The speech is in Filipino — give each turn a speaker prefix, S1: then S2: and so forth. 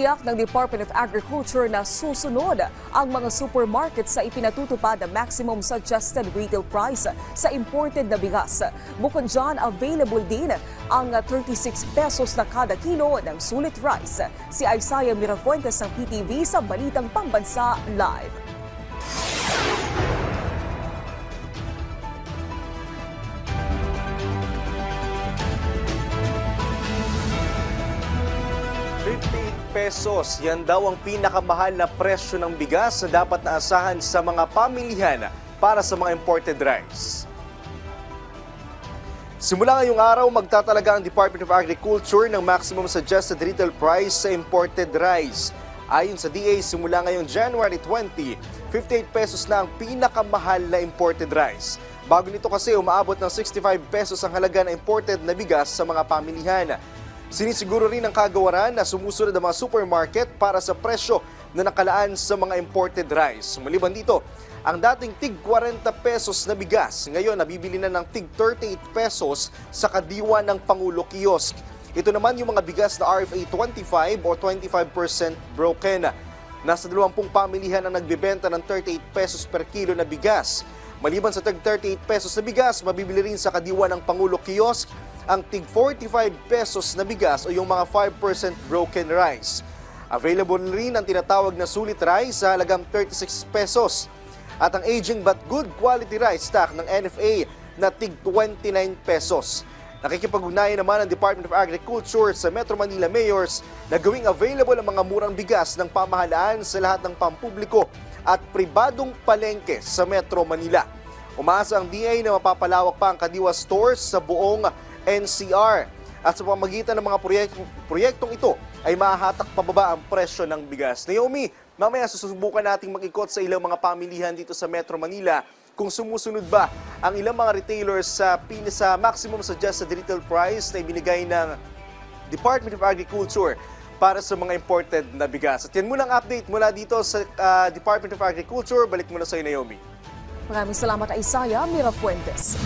S1: Tiniyak ng Department of Agriculture na susunod ang mga supermarket sa ipinatutupad na maximum suggested retail price sa imported na bigas. Bukod dyan, available din ang 36 pesos na kada kilo ng sulit rice. Si Isaiah Mirafuentes ng PTV sa Balitang Pambansa Live.
S2: Pesos, yan daw ang pinakamahal na presyo ng bigas na dapat naasahan sa mga pamilihan para sa mga imported rice. Simula ngayong araw, magtatalaga ang Department of Agriculture ng maximum suggested retail price sa imported rice. Ayon sa DA, simula ngayong January 20, 58 pesos na ang pinakamahal na imported rice. Bago nito kasi umaabot ng 65 pesos ang halaga na imported na bigas sa mga pamilihan. Sinisiguro rin ng kagawaran na sumusunod ang mga supermarket para sa presyo na nakalaan sa mga imported rice. Maliban dito, ang dating tig 40 pesos na bigas, ngayon nabibili na ng tig 38 pesos sa kadiwa ng Pangulo Kiosk. Ito naman yung mga bigas na RFA 25 o 25% broken. Nasa 20 pamilihan ang nagbebenta ng 38 pesos per kilo na bigas. Maliban sa tig 38 pesos na bigas, mabibili rin sa kadiwa ng Pangulo Kiosk ang tig 45 pesos na bigas o yung mga 5% broken rice. Available rin ang tinatawag na sulit rice sa halagang 36 pesos. At ang aging but good quality rice stock ng NFA na tig 29 pesos. Nakikipag-ugnayan naman ang Department of Agriculture sa Metro Manila mayors na gawing available ang mga murang bigas ng pamahalaan sa lahat ng pampubliko at pribadong palengke sa Metro Manila. Umaasa ang DA na mapapalawak pa ang kadiwa stores sa buong NCR at sa pamamagitan ng mga proyektong ito ay mahahatak pababa ang presyo ng bigas. Naomi, mamaya susubukan nating mag-ikot sa ilang mga pamilihan dito sa Metro Manila kung sumusunod ba ang ilang mga retailers sa maximum suggested retail price na ibinigay ng Department of Agriculture para sa mga imported na bigas. At yan muna ang update mula dito sa Department of Agriculture. Balik muna sa iyo, Naomi.
S1: Maraming salamat, Isaiah Mirafuentes.